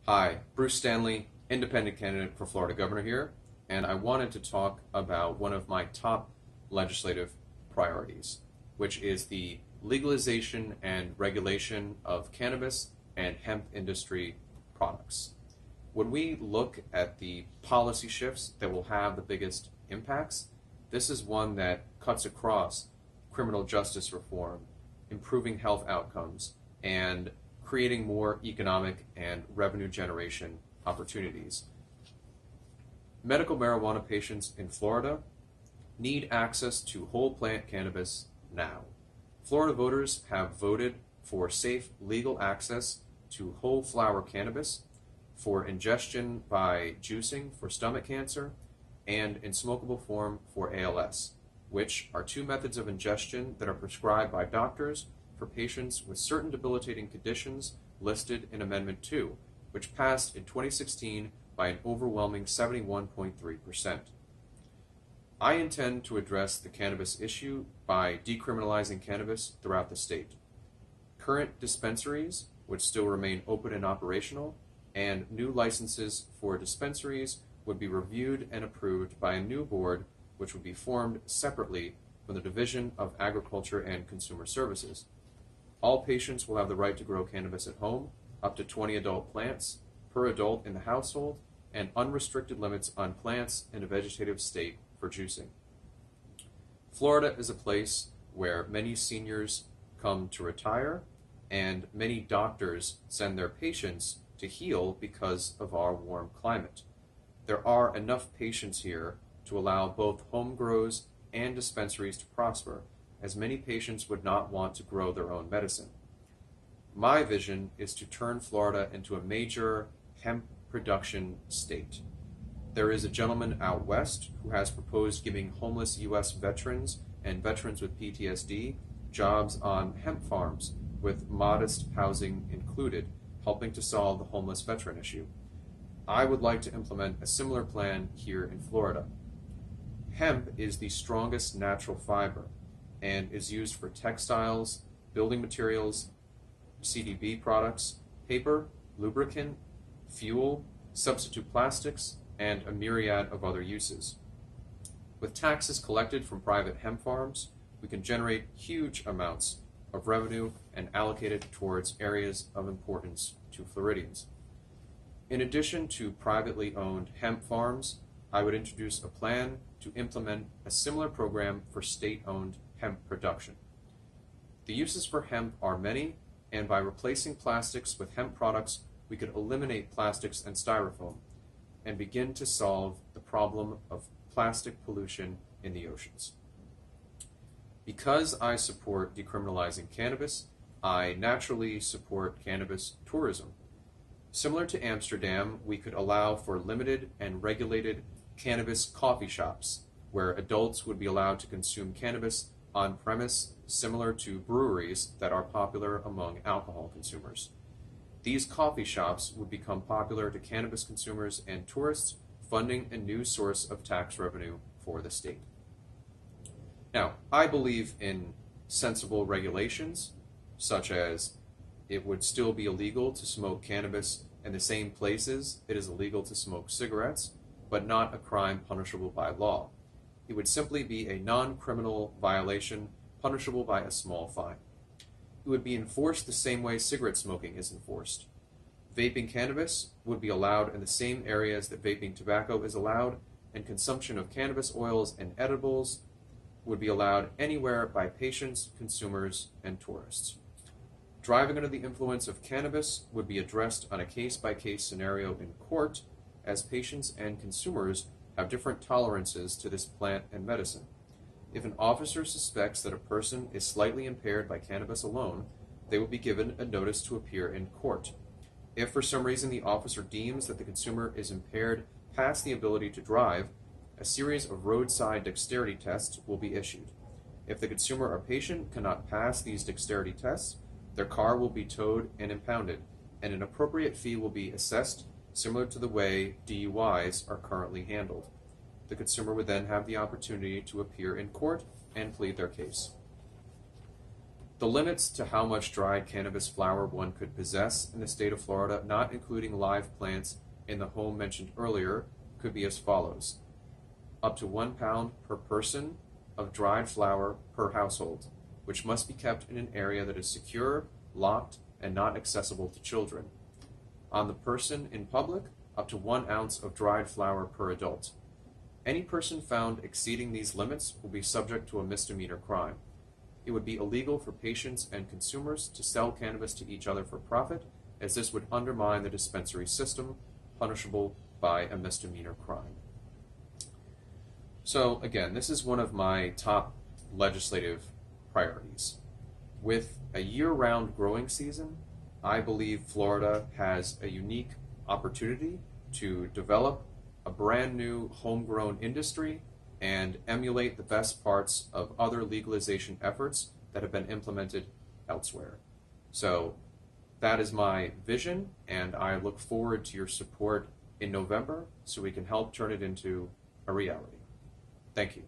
Hi, Bruce Stanley, independent candidate for Florida governor here, and I wanted to talk about one of my top legislative priorities, which is the legalization and regulation of cannabis and hemp industry products. When we look at the policy shifts that will have the biggest impacts, this is one that cuts across criminal justice reform, improving health outcomes, and creating more economic and revenue generation opportunities. Medical marijuana patients in Florida need access to whole plant cannabis now. Florida voters have voted for safe, legal access to whole flower cannabis for ingestion by juicing for stomach cancer and in smokable form for ALS, which are two methods of ingestion that are prescribed by doctors for patients with certain debilitating conditions listed in Amendment 2, which passed in 2016 by an overwhelming 71.3%. I intend to address the cannabis issue by decriminalizing cannabis throughout the state. Current dispensaries would still remain open and operational, and new licenses for dispensaries would be reviewed and approved by a new board which would be formed separately from the Division of Agriculture and Consumer Services. All patients will have the right to grow cannabis at home, up to 20 adult plants per adult in the household, and unrestricted limits on plants in a vegetative state for juicing. Florida is a place where many seniors come to retire, and many doctors send their patients to heal because of our warm climate. There are enough patients here to allow both home grows and dispensaries to prosper, as many patients would not want to grow their own medicine. My vision is to turn Florida into a major hemp production state. There is a gentleman out west who has proposed giving homeless U.S. veterans and veterans with PTSD jobs on hemp farms with modest housing included, helping to solve the homeless veteran issue. I would like to implement a similar plan here in Florida. Hemp is the strongest natural fiber and is used for textiles, building materials, CDB products, paper, lubricant, fuel, substitute plastics, and a myriad of other uses. With taxes collected from private hemp farms, we can generate huge amounts of revenue and allocate it towards areas of importance to Floridians. In addition to privately owned hemp farms, I would introduce a plan to implement a similar program for state-owned hemp production. The uses for hemp are many, and by replacing plastics with hemp products, we could eliminate plastics and styrofoam and begin to solve the problem of plastic pollution in the oceans. Because I support decriminalizing cannabis, I naturally support cannabis tourism. Similar to Amsterdam, we could allow for limited and regulated cannabis coffee shops, where adults would be allowed to consume cannabis on premise, similar to breweries that are popular among alcohol consumers. These coffee shops would become popular to cannabis consumers and tourists, funding a new source of tax revenue for the state. Now, I believe in sensible regulations, such as it would still be illegal to smoke cannabis in the same places it is illegal to smoke cigarettes, but not a crime punishable by law. It would simply be a non-criminal violation punishable by a small fine. It would be enforced the same way cigarette smoking is enforced. Vaping cannabis would be allowed in the same areas that vaping tobacco is allowed, and consumption of cannabis oils and edibles would be allowed anywhere by patients, consumers, and tourists. Driving under the influence of cannabis would be addressed on a case-by-case scenario in court, as patients and consumers have different tolerances to this plant and medicine. If an officer suspects that a person is slightly impaired by cannabis alone, they will be given a notice to appear in court. If for some reason the officer deems that the consumer is impaired past the ability to drive, a series of roadside dexterity tests will be issued. If the consumer or patient cannot pass these dexterity tests, their car will be towed and impounded, and an appropriate fee will be assessed, similar to the way DUIs are currently handled. The consumer would then have the opportunity to appear in court and plead their case. The limits to how much dried cannabis flower one could possess in the state of Florida, not including live plants in the home mentioned earlier, could be as follows: up to 1 pound per person of dried flower per household, which must be kept in an area that is secure, locked, and not accessible to children. On the person in public, up to 1 ounce of dried flower per adult. Any person found exceeding these limits will be subject to a misdemeanor crime. It would be illegal for patients and consumers to sell cannabis to each other for profit, as this would undermine the dispensary system, punishable by a misdemeanor crime. So again, this is one of my top legislative priorities. With a year-round growing season, I believe Florida has a unique opportunity to develop a brand new homegrown industry and emulate the best parts of other legalization efforts that have been implemented elsewhere. So that is my vision, and I look forward to your support in November so we can help turn it into a reality. Thank you.